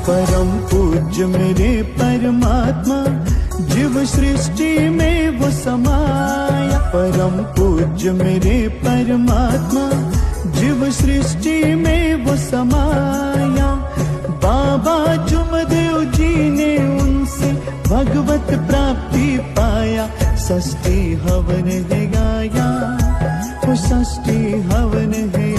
परम पूज्य मेरे परमात्मा, जीव सृष्टि में वो समाया। परम पूज्य मेरे परमात्मा, जीव सृष्टि में वो समाया। बाबा जुमदेव जी ने उनसे भगवत प्राप्ति पाया। षष्ठी हवन है गाया, वो षष्ठी हवन है